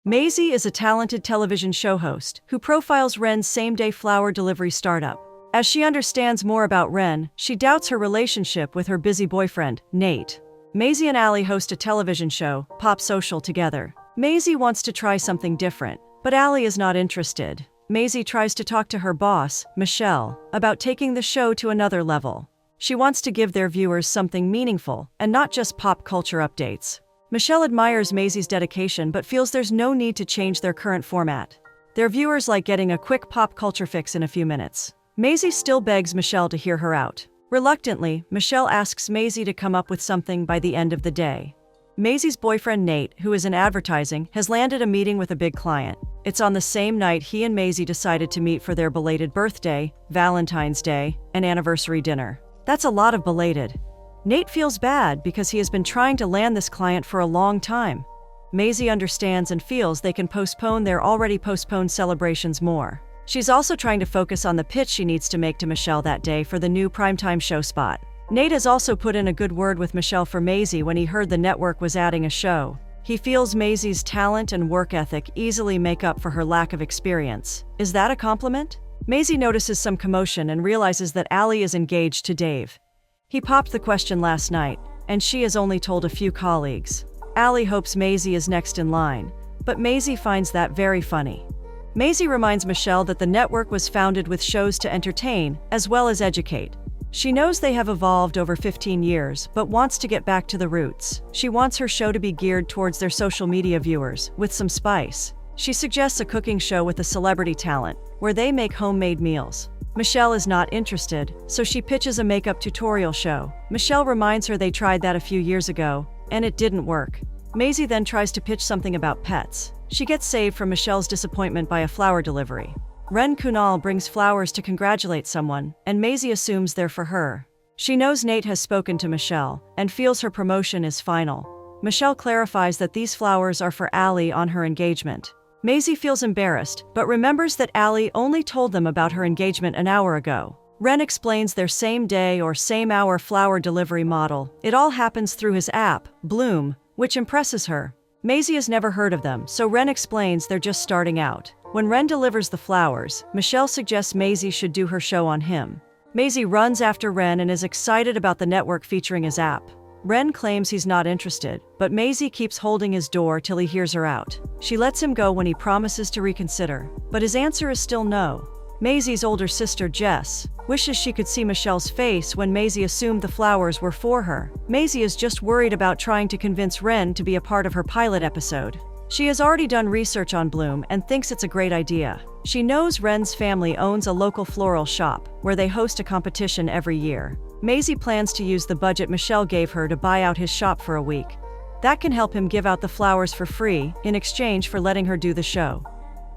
Maisie is a talented television show host who profiles Ren's same-day flower delivery startup. As she understands more about Ren, she doubts her relationship with her busy boyfriend, Nate. Maisie and Allie host a television show, Pop Social, together. Maisie wants to try something different, but Allie is not interested. Maisie tries to talk to her boss, Michelle, about taking the show to another level. She wants to give their viewers something meaningful, and not just pop culture updates. Michelle admires Maisie's dedication but feels there's no need to change their current format. Their viewers like getting a quick pop culture fix in a few minutes. Maisie still begs Michelle to hear her out. Reluctantly, Michelle asks Maisie to come up with something by the end of the day. Maisie's boyfriend Nate, who is in advertising, has landed a meeting with a big client. It's on the same night he and Maisie decided to meet for their belated birthday, Valentine's Day, and anniversary dinner. That's a lot of belated. Nate feels bad because he has been trying to land this client for a long time. Maisie understands and feels they can postpone their already postponed celebrations more. She's also trying to focus on the pitch she needs to make to Michelle that day for the new primetime show spot. Nate has also put in a good word with Michelle for Maisie when he heard the network was adding a show. He feels Maisie's talent and work ethic easily make up for her lack of experience. Is that a compliment? Maisie notices some commotion and realizes that Allie is engaged to Dave. He popped the question last night, and she has only told a few colleagues. Allie hopes Maisie is next in line, but Maisie finds that very funny. Maisie reminds Michelle that the network was founded with shows to entertain, as well as educate. She knows they have evolved over 15 years, but wants to get back to the roots. She wants her show to be geared towards their social media viewers, with some spice. She suggests a cooking show with a celebrity talent, where they make homemade meals. Michelle is not interested, so she pitches a makeup tutorial show. Michelle reminds her they tried that a few years ago, and it didn't work. Maisie then tries to pitch something about pets. She gets saved from Michelle's disappointment by a flower delivery. Ren Kunal brings flowers to congratulate someone, and Maisie assumes they're for her. She knows Nate has spoken to Michelle, and feels her promotion is final. Michelle clarifies that these flowers are for Allie on her engagement. Maisie feels embarrassed, but remembers that Allie only told them about her engagement an hour ago. Ren explains their same-day or same-hour flower delivery model. It all happens through his app, Bloom, which impresses her. Maisie has never heard of them, so Ren explains they're just starting out. When Ren delivers the flowers, Michelle suggests Maisie should do her show on him. Maisie runs after Ren and is excited about the network featuring his app. Ren claims he's not interested, but Maisie keeps holding his door till he hears her out. She lets him go when he promises to reconsider, but his answer is still no. Maisie's older sister, Jess, wishes she could see Michelle's face when Maisie assumed the flowers were for her. Maisie is just worried about trying to convince Ren to be a part of her pilot episode. She has already done research on Bloom and thinks it's a great idea. She knows Ren's family owns a local floral shop, where they host a competition every year. Maisie plans to use the budget Michelle gave her to buy out his shop for a week. That can help him give out the flowers for free, in exchange for letting her do the show.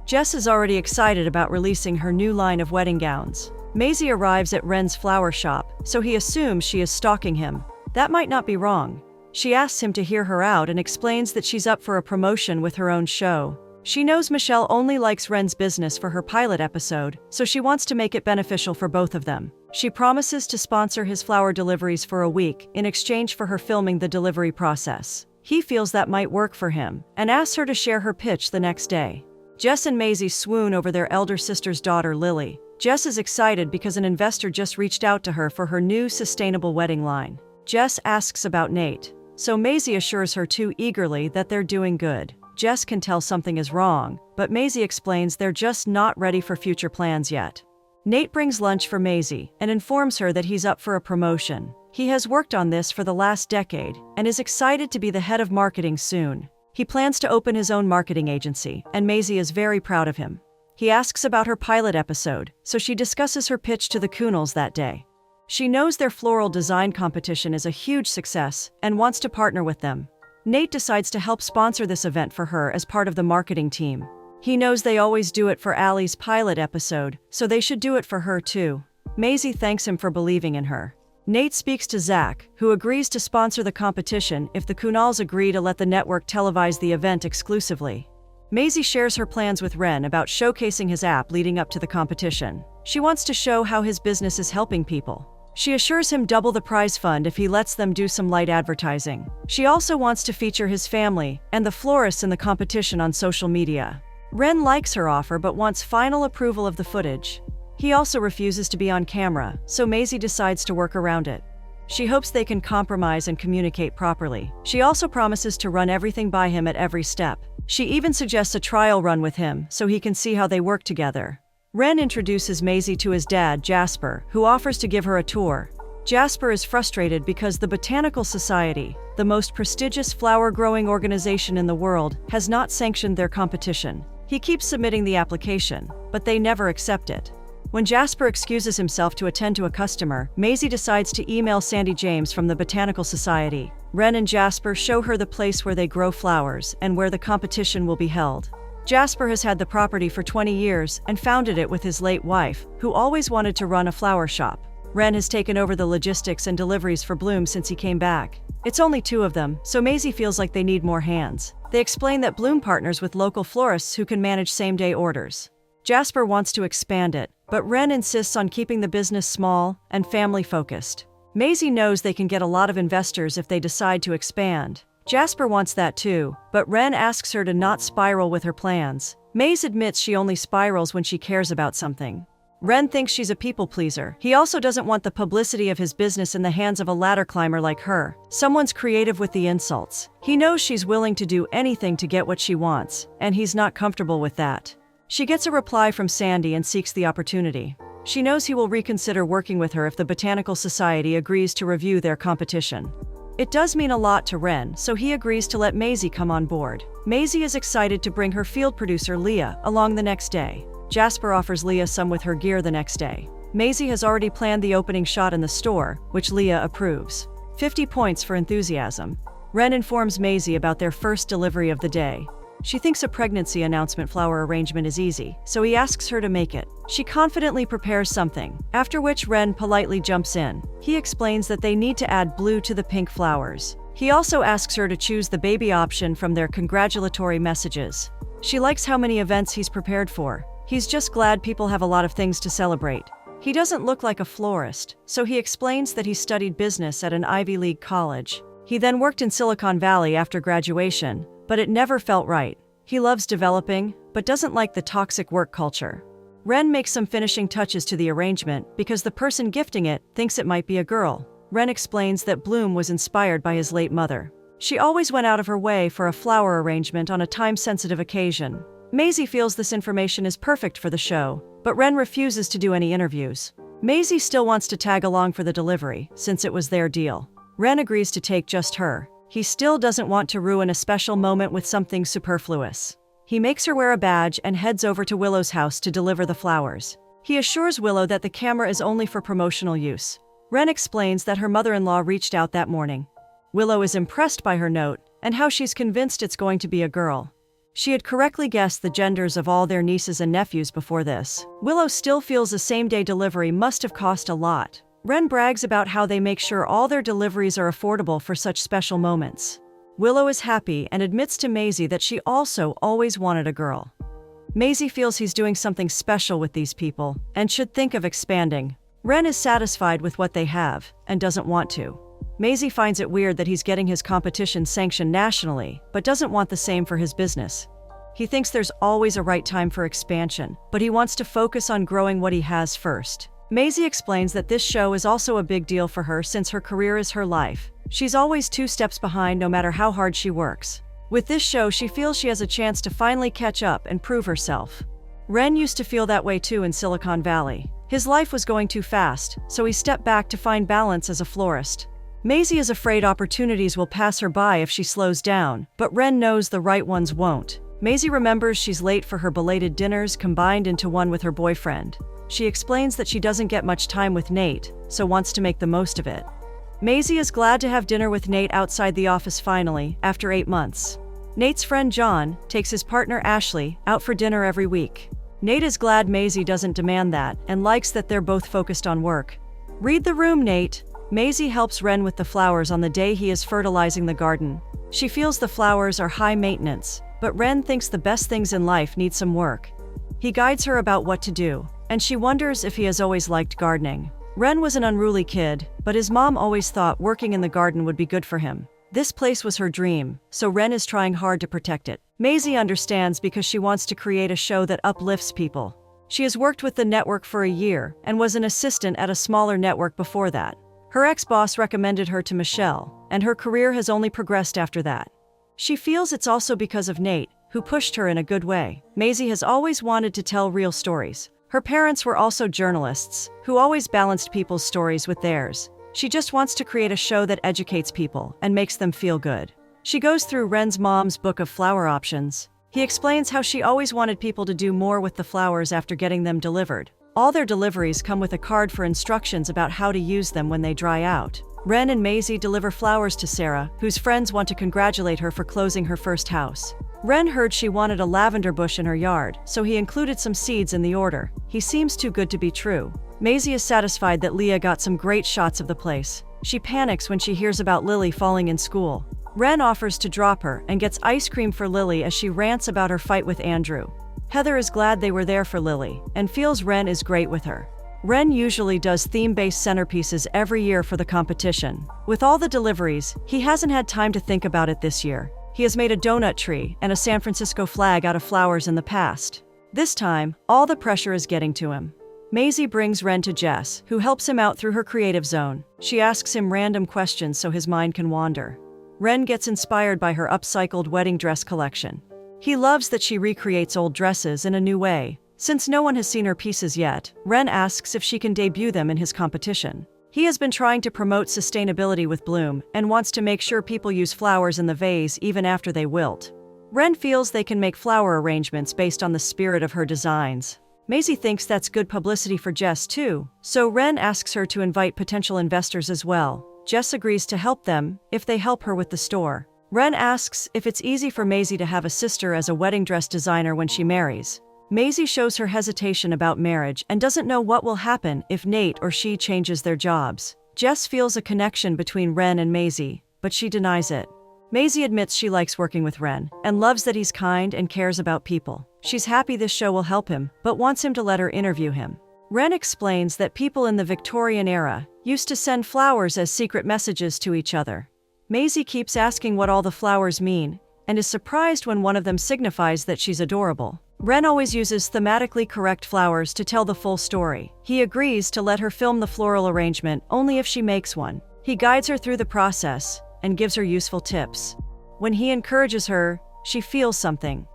Jess is already excited about releasing her new line of wedding gowns. Maisie arrives at Ren's flower shop, so he assumes she is stalking him. That might not be wrong. She asks him to hear her out and explains that she's up for a promotion with her own show. She knows Michelle only likes Ren's business for her pilot episode, so she wants to make it beneficial for both of them. She promises to sponsor his flower deliveries for a week in exchange for her filming the delivery process. He feels that might work for him, and asks her to share her pitch the next day. Jess and Maisie swoon over their elder sister's daughter, Lily. Jess is excited because an investor just reached out to her for her new sustainable wedding line. Jess asks about Nate, so Maisie assures her too eagerly that they're doing good. Jess can tell something is wrong, but Maisie explains they're just not ready for future plans yet. Nate brings lunch for Maisie and informs her that he's up for a promotion. He has worked on this for the last decade and is excited to be the head of marketing soon. He plans to open his own marketing agency, and Maisie is very proud of him. He asks about her pilot episode, so she discusses her pitch to the Kunals that day. She knows their floral design competition is a huge success and wants to partner with them. Nate decides to help sponsor this event for her as part of the marketing team. He knows they always do it for Allie's pilot episode, so they should do it for her too. Maisie thanks him for believing in her. Nate speaks to Zach, who agrees to sponsor the competition if the Kunals agree to let the network televise the event exclusively. Maisie shares her plans with Ren about showcasing his app leading up to the competition. She wants to show how his business is helping people. She assures him double the prize fund if he lets them do some light advertising. She also wants to feature his family and the florists in the competition on social media. Ren likes her offer but wants final approval of the footage. He also refuses to be on camera, so Maisie decides to work around it. She hopes they can compromise and communicate properly. She also promises to run everything by him at every step. She even suggests a trial run with him so he can see how they work together. Ren introduces Maisie to his dad, Jasper, who offers to give her a tour. Jasper is frustrated because the Botanical Society, the most prestigious flower-growing organization in the world, has not sanctioned their competition. He keeps submitting the application, but they never accept it. When Jasper excuses himself to attend to a customer, Maisie decides to email Sandy James from the Botanical Society. Ren and Jasper show her the place where they grow flowers and where the competition will be held. Jasper has had the property for 20 years and founded it with his late wife, who always wanted to run a flower shop. Ren has taken over the logistics and deliveries for Bloom since he came back. It's only 2 of them, so Maisie feels like they need more hands. They explain that Bloom partners with local florists who can manage same-day orders. Jasper wants to expand it, but Ren insists on keeping the business small and family-focused. Maisie knows they can get a lot of investors if they decide to expand. Jasper wants that too, but Ren asks her to not spiral with her plans. Maisie admits she only spirals when she cares about something. Ren thinks she's a people-pleaser. He also doesn't want the publicity of his business in the hands of a ladder climber like her. Someone's creative with the insults. He knows she's willing to do anything to get what she wants, and he's not comfortable with that. She gets a reply from Sandy and seeks the opportunity. She knows he will reconsider working with her if the Botanical Society agrees to review their competition. It does mean a lot to Ren, so he agrees to let Maisie come on board. Maisie is excited to bring her field producer, Leah, along the next day. Jasper offers Leah some with her gear the next day. Maisie has already planned the opening shot in the store, which Leah approves. 50 points for enthusiasm. Ren informs Maisie about their first delivery of the day. She thinks a pregnancy announcement flower arrangement is easy, so he asks her to make it. She confidently prepares something, after which Ren politely jumps in. He explains that they need to add blue to the pink flowers. He also asks her to choose the baby option from their congratulatory messages. She likes how many events he's prepared for. He's just glad people have a lot of things to celebrate. He doesn't look like a florist, so he explains that he studied business at an Ivy League college. He then worked in Silicon Valley after graduation, but it never felt right. He loves developing, but doesn't like the toxic work culture. Ren makes some finishing touches to the arrangement because the person gifting it thinks it might be a girl. Ren explains that Bloom was inspired by his late mother. She always went out of her way for a flower arrangement on a time-sensitive occasion. Maisie feels this information is perfect for the show, but Ren refuses to do any interviews. Maisie still wants to tag along for the delivery, since it was their deal. Ren agrees to take just her. He still doesn't want to ruin a special moment with something superfluous. He makes her wear a badge and heads over to Willow's house to deliver the flowers. He assures Willow that the camera is only for promotional use. Ren explains that her mother-in-law reached out that morning. Willow is impressed by her note and how she's convinced it's going to be a girl. She had correctly guessed the genders of all their nieces and nephews before this. Willow still feels the same-day delivery must have cost a lot. Ren brags about how they make sure all their deliveries are affordable for such special moments. Willow is happy and admits to Maisie that she also always wanted a girl. Maisie feels he's doing something special with these people and should think of expanding. Ren is satisfied with what they have and doesn't want to. Maisie finds it weird that he's getting his competition sanctioned nationally, but doesn't want the same for his business. He thinks there's always a right time for expansion, but he wants to focus on growing what he has first. Maisie explains that this show is also a big deal for her since her career is her life. She's always 2 steps behind no matter how hard she works. With this show, she feels she has a chance to finally catch up and prove herself. Ren used to feel that way too in Silicon Valley. His life was going too fast, so he stepped back to find balance as a florist. Maisie is afraid opportunities will pass her by if she slows down, but Ren knows the right ones won't. Maisie remembers she's late for her belated dinners combined into one with her boyfriend. She explains that she doesn't get much time with Nate, so wants to make the most of it. Maisie is glad to have dinner with Nate outside the office finally, after 8 months. Nate's friend John takes his partner Ashley out for dinner every week. Nate is glad Maisie doesn't demand that and likes that they're both focused on work. Read the room, Nate. Maisie helps Ren with the flowers on the day he is fertilizing the garden. She feels the flowers are high maintenance, but Ren thinks the best things in life need some work. He guides her about what to do, and she wonders if he has always liked gardening. Ren was an unruly kid, but his mom always thought working in the garden would be good for him. This place was her dream, so Ren is trying hard to protect it. Maisie understands because she wants to create a show that uplifts people. She has worked with the network for a year and was an assistant at a smaller network before that. Her ex-boss recommended her to Michelle, and her career has only progressed after that. She feels it's also because of Nate, who pushed her in a good way. Maisie has always wanted to tell real stories. Her parents were also journalists, who always balanced people's stories with theirs. She just wants to create a show that educates people and makes them feel good. She goes through Ren's mom's book of flower options. He explains how she always wanted people to do more with the flowers after getting them delivered. All their deliveries come with a card for instructions about how to use them when they dry out. Ren and Maisie deliver flowers to Sarah, whose friends want to congratulate her for closing her first house. Ren heard she wanted a lavender bush in her yard, so he included some seeds in the order. He seems too good to be true. Maisie is satisfied that Leah got some great shots of the place. She panics when she hears about Lily falling in school. Ren offers to drop her and gets ice cream for Lily as she rants about her fight with Andrew. Heather is glad they were there for Lily and feels Ren is great with her. Ren usually does theme-based centerpieces every year for the competition. With all the deliveries, he hasn't had time to think about it this year. He has made a donut tree and a San Francisco flag out of flowers in the past. This time, all the pressure is getting to him. Maisie brings Ren to Jess, who helps him out through her creative zone. She asks him random questions so his mind can wander. Ren gets inspired by her upcycled wedding dress collection. He loves that she recreates old dresses in a new way. Since no one has seen her pieces yet, Ren asks if she can debut them in his competition. He has been trying to promote sustainability with Bloom and wants to make sure people use flowers in the vase even after they wilt. Ren feels they can make flower arrangements based on the spirit of her designs. Maisie thinks that's good publicity for Jess too, so Ren asks her to invite potential investors as well. Jess agrees to help them if they help her with the store. Ren asks if it's easy for Maisie to have a sister as a wedding dress designer when she marries. Maisie shows her hesitation about marriage and doesn't know what will happen if Nate or she changes their jobs. Jess feels a connection between Ren and Maisie, but she denies it. Maisie admits she likes working with Ren and loves that he's kind and cares about people. She's happy this show will help him, but wants him to let her interview him. Ren explains that people in the Victorian era used to send flowers as secret messages to each other. Maisie keeps asking what all the flowers mean and is surprised when one of them signifies that she's adorable. Ren always uses thematically correct flowers to tell the full story. He agrees to let her film the floral arrangement only if she makes one. He guides her through the process and gives her useful tips. When he encourages her, she feels something.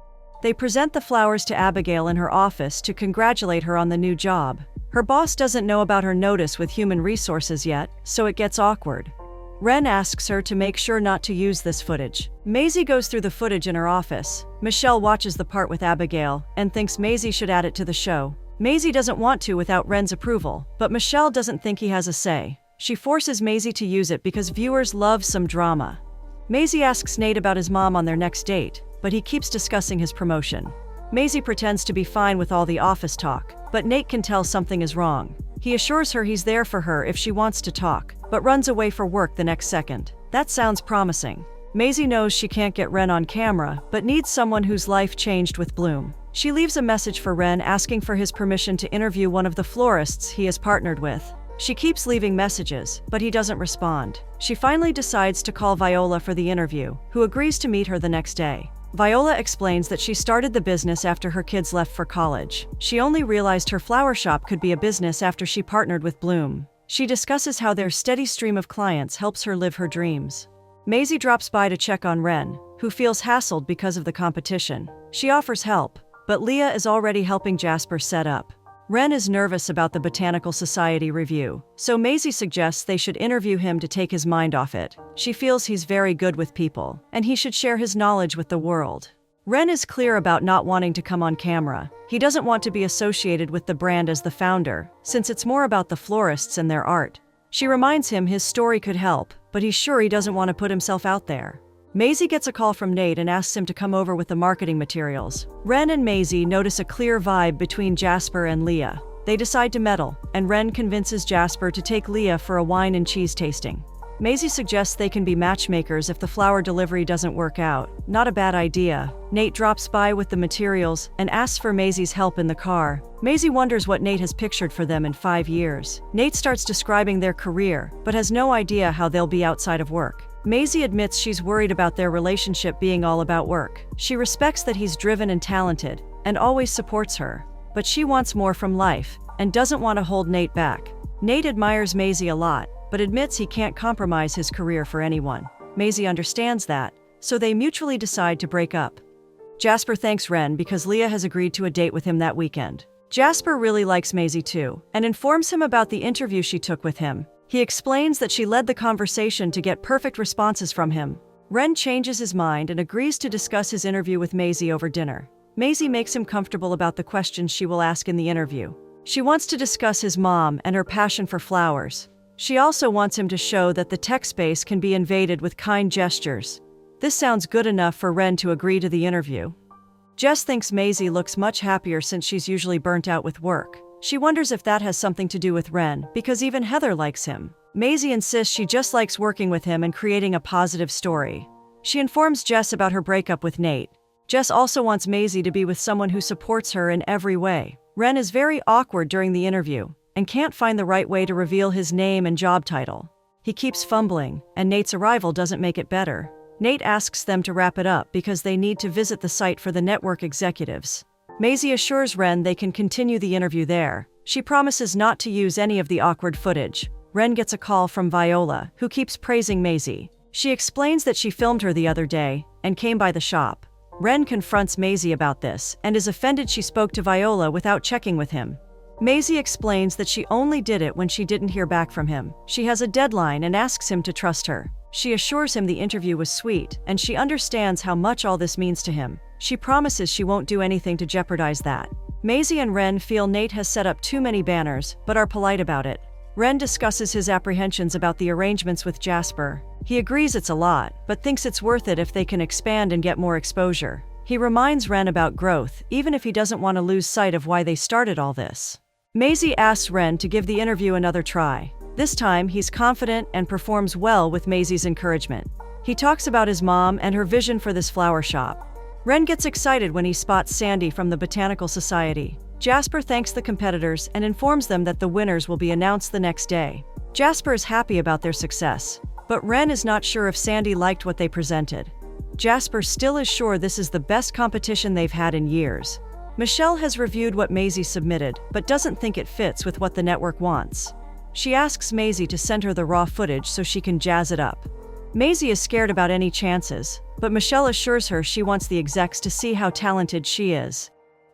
They present the flowers to Abigail in her office to congratulate her on the new job. Her boss doesn't know about her notice with human resources yet, so it gets awkward. Ren asks her to make sure not to use this footage. Maisie goes through the footage in her office. Michelle watches the part with Abigail and thinks Maisie should add it to the show. Maisie doesn't want to without Ren's approval, but Michelle doesn't think he has a say. She forces Maisie to use it because viewers love some drama. Maisie asks Nate about his mom on their next date, but he keeps discussing his promotion. Maisie pretends to be fine with all the office talk, but Nate can tell something is wrong. He assures her he's there for her if she wants to talk, but runs away for work the next second. That sounds promising. Maisie knows she can't get Ren on camera, but needs someone whose life changed with Bloom. She leaves a message for Ren asking for his permission to interview one of the florists he has partnered with. She keeps leaving messages, but he doesn't respond. She finally decides to call Viola for the interview, who agrees to meet her the next day. Viola explains that she started the business after her kids left for college. She only realized her flower shop could be a business after she partnered with Bloom. She discusses how their steady stream of clients helps her live her dreams. Maisie drops by to check on Ren, who feels hassled because of the competition. She offers help, but Leah is already helping Jasper set up. Ren is nervous about the Botanical Society review, so Maisie suggests they should interview him to take his mind off it. She feels he's very good with people, and he should share his knowledge with the world. Ren is clear about not wanting to come on camera. He doesn't want to be associated with the brand as the founder, since it's more about the florists and their art. She reminds him his story could help, but he's sure he doesn't want to put himself out there. Maisie gets a call from Nate and asks him to come over with the marketing materials. Ren and Maisie notice a clear vibe between Jasper and Leah. They decide to meddle, and Ren convinces Jasper to take Leah for a wine and cheese tasting. Maisie suggests they can be matchmakers if the flower delivery doesn't work out. Not a bad idea. Nate drops by with the materials and asks for Maisie's help in the car. Maisie wonders what Nate has pictured for them in 5 years. Nate starts describing their career, but has no idea how they'll be outside of work. Maisie admits she's worried about their relationship being all about work. She respects that he's driven and talented, and always supports her. But she wants more from life, and doesn't want to hold Nate back. Nate admires Maisie a lot, but admits he can't compromise his career for anyone. Maisie understands that, so they mutually decide to break up. Jasper thanks Ren because Leah has agreed to a date with him that weekend. Jasper really likes Maisie too, and informs him about the interview she took with him. He explains that she led the conversation to get perfect responses from him. Ren changes his mind and agrees to discuss his interview with Maisie over dinner. Maisie makes him comfortable about the questions she will ask in the interview. She wants to discuss his mom and her passion for flowers. She also wants him to show that the tech space can be invaded with kind gestures. This sounds good enough for Ren to agree to the interview. Jess thinks Maisie looks much happier since she's usually burnt out with work. She wonders if that has something to do with Ren, because even Heather likes him. Maisie insists she just likes working with him and creating a positive story. She informs Jess about her breakup with Nate. Jess also wants Maisie to be with someone who supports her in every way. Ren is very awkward during the interview, and can't find the right way to reveal his name and job title. He keeps fumbling, and Nate's arrival doesn't make it better. Nate asks them to wrap it up because they need to visit the site for the network executives. Maisie assures Ren they can continue the interview there. She promises not to use any of the awkward footage. Ren gets a call from Viola, who keeps praising Maisie. She explains that she filmed her the other day, and came by the shop. Ren confronts Maisie about this, and is offended she spoke to Viola without checking with him. Maisie explains that she only did it when she didn't hear back from him. She has a deadline and asks him to trust her. She assures him the interview was sweet, and she understands how much all this means to him. She promises she won't do anything to jeopardize that. Maisie and Ren feel Nate has set up too many banners, but are polite about it. Ren discusses his apprehensions about the arrangements with Jasper. He agrees it's a lot, but thinks it's worth it if they can expand and get more exposure. He reminds Ren about growth, even if he doesn't want to lose sight of why they started all this. Maisie asks Ren to give the interview another try. This time, he's confident and performs well with Maisie's encouragement. He talks about his mom and her vision for this flower shop. Ren gets excited when he spots Sandy from the Botanical Society. Jasper thanks the competitors and informs them that the winners will be announced the next day. Jasper is happy about their success, but Ren is not sure if Sandy liked what they presented. Jasper still is sure this is the best competition they've had in years. Michelle has reviewed what Maisie submitted, but doesn't think it fits with what the network wants. She asks Maisie to send her the raw footage so she can jazz it up. Maisie is scared about any chances, but Michelle assures her she wants the execs to see how talented she is.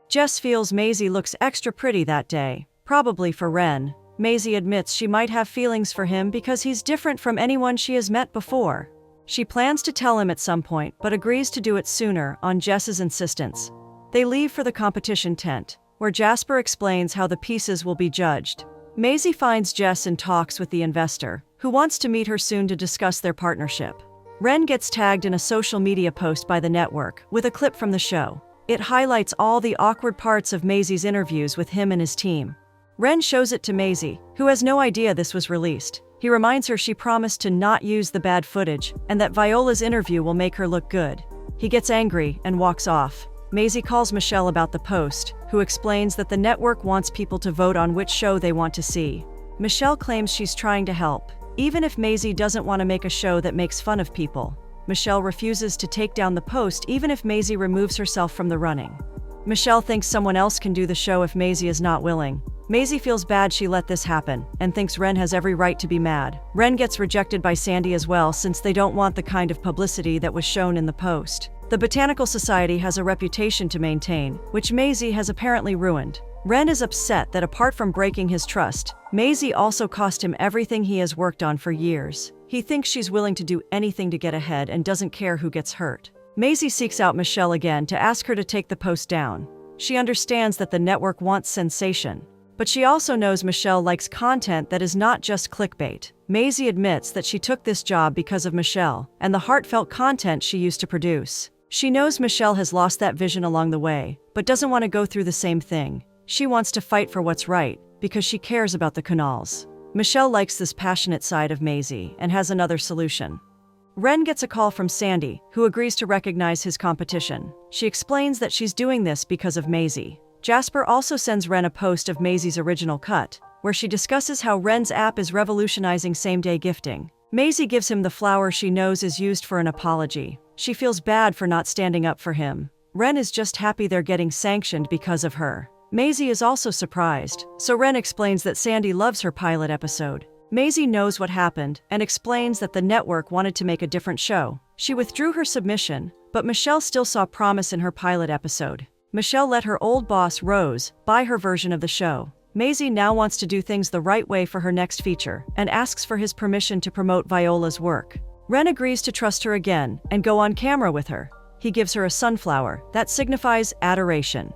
Jess feels Maisie looks extra pretty that day, probably for Ren. Maisie admits she might have feelings for him because he's different from anyone she has met before. She plans to tell him at some point, but agrees to do it sooner on Jess's insistence. They leave for the competition tent, where Jasper explains how the pieces will be judged. Maisie finds Jess in talks with the investor, who wants to meet her soon to discuss their partnership. Ren gets tagged in a social media post by the network, with a clip from the show. It highlights all the awkward parts of Maisie's interviews with him and his team. Ren shows it to Maisie, who has no idea this was released. He reminds her she promised to not use the bad footage, and that Viola's interview will make her look good. He gets angry and walks off. Maisie calls Michelle about the post, who explains that the network wants people to vote on which show they want to see. Michelle claims she's trying to help, even if Maisie doesn't want to make a show that makes fun of people. Michelle refuses to take down the post even if Maisie removes herself from the running. Michelle thinks someone else can do the show if Maisie is not willing. Maisie feels bad she let this happen, and thinks Ren has every right to be mad. Ren gets rejected by Sandy as well since they don't want the kind of publicity that was shown in the post. The Botanical Society has a reputation to maintain, which Maisie has apparently ruined. Ren is upset that apart from breaking his trust, Maisie also cost him everything he has worked on for years. He thinks she's willing to do anything to get ahead and doesn't care who gets hurt. Maisie seeks out Michelle again to ask her to take the post down. She understands that the network wants sensation, but she also knows Michelle likes content that is not just clickbait. Maisie admits that she took this job because of Michelle and the heartfelt content she used to produce. She knows Michelle has lost that vision along the way, but doesn't want to go through the same thing. She wants to fight for what's right, because she cares about the canals. Michelle likes this passionate side of Maisie and has another solution. Ren gets a call from Sandy, who agrees to recognize his competition. She explains that she's doing this because of Maisie. Jasper also sends Ren a post of Maisie's original cut, where she discusses how Ren's app is revolutionizing same-day gifting. Maisie gives him the flower she knows is used for an apology. She feels bad for not standing up for him. Ren is just happy they're getting sanctioned because of her. Maisie is also surprised, so Ren explains that Sandy loves her pilot episode. Maisie knows what happened and explains that the network wanted to make a different show. She withdrew her submission, but Michelle still saw promise in her pilot episode. Michelle let her old boss, Rose, buy her version of the show. Maisie now wants to do things the right way for her next feature and asks for his permission to promote Viola's work. Ren agrees to trust her again and go on camera with her. He gives her a sunflower that signifies adoration.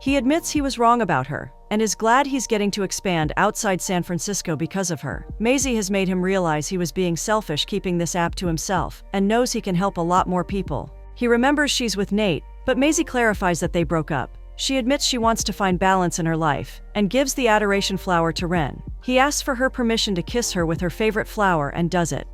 He admits he was wrong about her and is glad he's getting to expand outside San Francisco because of her. Maisie has made him realize he was being selfish keeping this app to himself and knows he can help a lot more people. He remembers she's with Nate, but Maisie clarifies that they broke up. She admits she wants to find balance in her life and gives the adoration flower to Ren. He asks for her permission to kiss her with her favorite flower and does it.